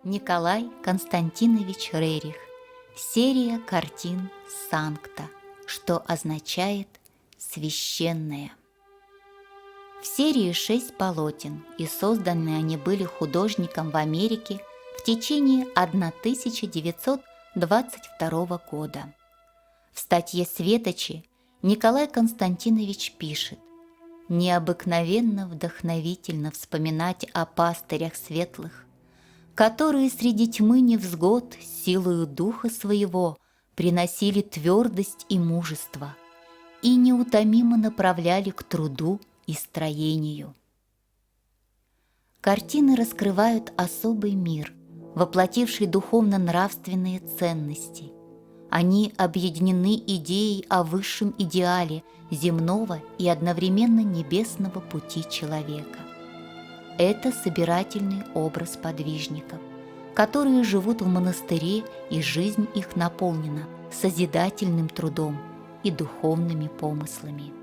Николай Константинович Рерих. Серия картин Санкта, что означает «священное». В серии 6 полотен, и созданы они были художником в Америке в течение 1922 года. В статье «Светочи» Николай Константинович пишет: «Необыкновенно вдохновительно вспоминать о пастырях светлых, которые среди тьмы невзгод силою духа своего приносили твердость и мужество и неутомимо направляли к труду и строению». Картины раскрывают особый мир, воплотивший духовно-нравственные ценности. Они объединены идеей о высшем идеале земного и одновременно небесного пути человека. Это собирательный образ подвижников, которые живут в монастыре, и жизнь их наполнена созидательным трудом и духовными помыслами.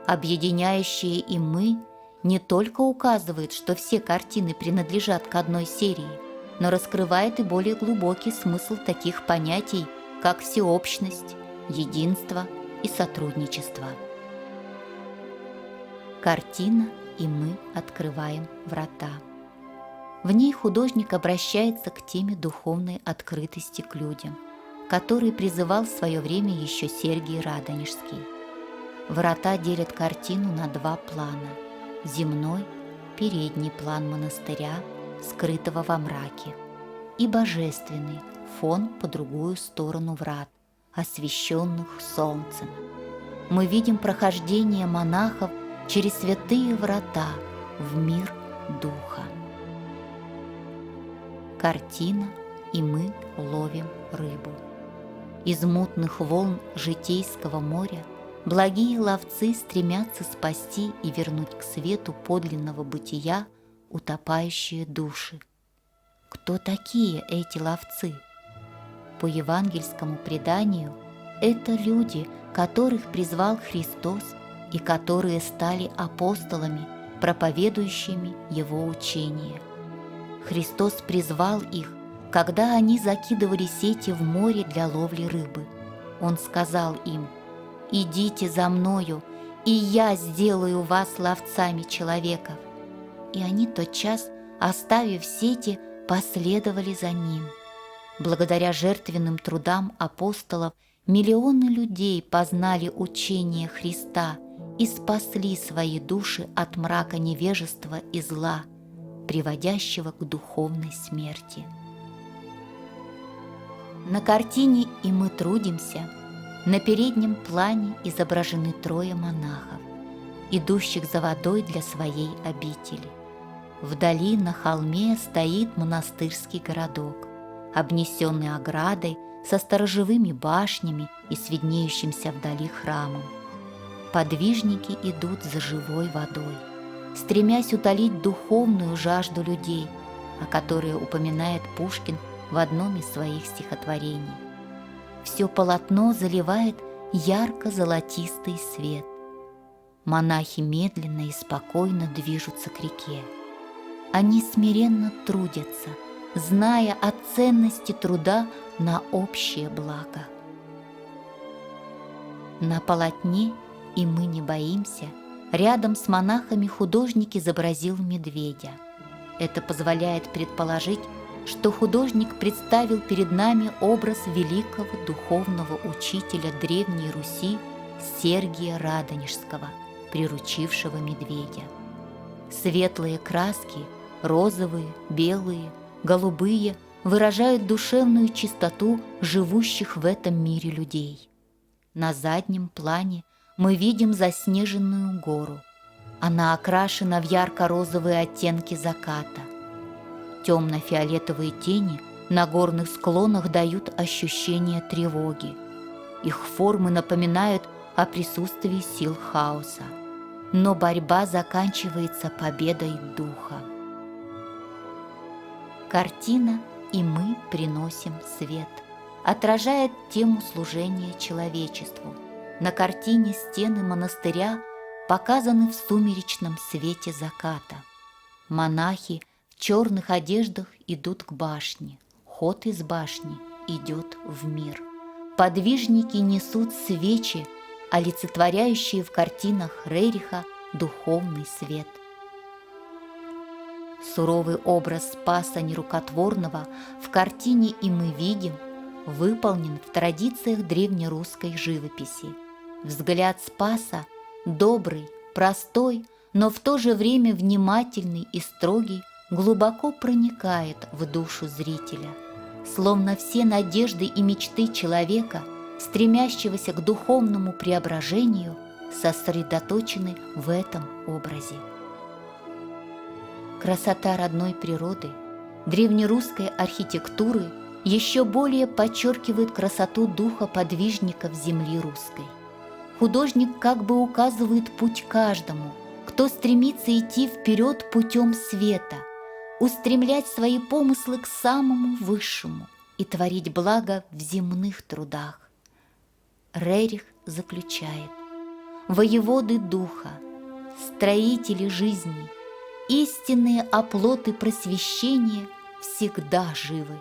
Объединяющие и мы не только указывает, что все картины принадлежат к одной серии, но раскрывает и более глубокий смысл таких понятий, как всеобщность, единство и сотрудничество. Картина «И мы открываем врата». В ней художник обращается к теме духовной открытости к людям, который призывал в свое время еще Сергий Радонежский. Врата делят картину на два плана: земной, передний план монастыря, скрытого во мраке, и божественный, фон по другую сторону врат, освещенных солнцем. Мы видим прохождение монахов через святые врата в мир духа. Картина «И мы ловим рыбу». Из мутных волн житейского моря благие ловцы стремятся спасти и вернуть к свету подлинного бытия утопающие души. Кто такие эти ловцы? По евангельскому преданию, это люди, которых призвал Христос и которые стали апостолами, проповедующими Его учение. Христос призвал их, когда они закидывали сети в море для ловли рыбы. Он сказал им: «Идите за Мною, и Я сделаю вас ловцами человеков». И они тотчас, оставив сети, последовали за Ним. Благодаря жертвенным трудам апостолов миллионы людей познали учение Христа и спасли свои души от мрака невежества и зла, приводящего к духовной смерти. На картине «И мы трудимся» на переднем плане изображены трое монахов, идущих за водой для своей обители. Вдали на холме стоит монастырский городок, обнесенный оградой со сторожевыми башнями и с виднеющимся вдали храмом. Подвижники идут за живой водой, стремясь утолить духовную жажду людей, о которой упоминает Пушкин в одном из своих стихотворений. Все полотно заливает ярко-золотистый свет. Монахи медленно и спокойно движутся к реке. Они смиренно трудятся, зная о ценности труда на общее благо. На полотне «И мы не боимся» рядом с монахами художник изобразил медведя. Это позволяет предположить, что художник представил перед нами образ великого духовного учителя Древней Руси Сергия Радонежского, приручившего медведя. Светлые краски, розовые, белые, голубые, выражают душевную чистоту живущих в этом мире людей. На заднем плане мы видим заснеженную гору. Она окрашена в ярко-розовые оттенки заката. Темно-фиолетовые тени на горных склонах дают ощущение тревоги. Их формы напоминают о присутствии сил хаоса. Но борьба заканчивается победой духа. Картина «И мы приносим свет» отражает тему служения человечеству. На картине стены монастыря показаны в сумеречном свете заката. Монахи в черных одеждах идут к башне, ход из башни идет в мир. Подвижники несут свечи, олицетворяющие в картинах Рериха духовный свет. Суровый образ Спаса Нерукотворного в картине «И мы видим» выполнен в традициях древнерусской живописи. Взгляд Спаса добрый, простой, но в то же время внимательный и строгий, глубоко проникает в душу зрителя, словно все надежды и мечты человека, стремящегося к духовному преображению, сосредоточены в этом образе. Красота родной природы, древнерусской архитектуры еще более подчеркивает красоту духа подвижников земли русской. Художник как бы указывает путь каждому, кто стремится идти вперед путем света, устремлять свои помыслы к самому высшему и творить благо в земных трудах. Рерих заключает: воеводы духа, строители жизни, истинные оплоты просвещения всегда живы.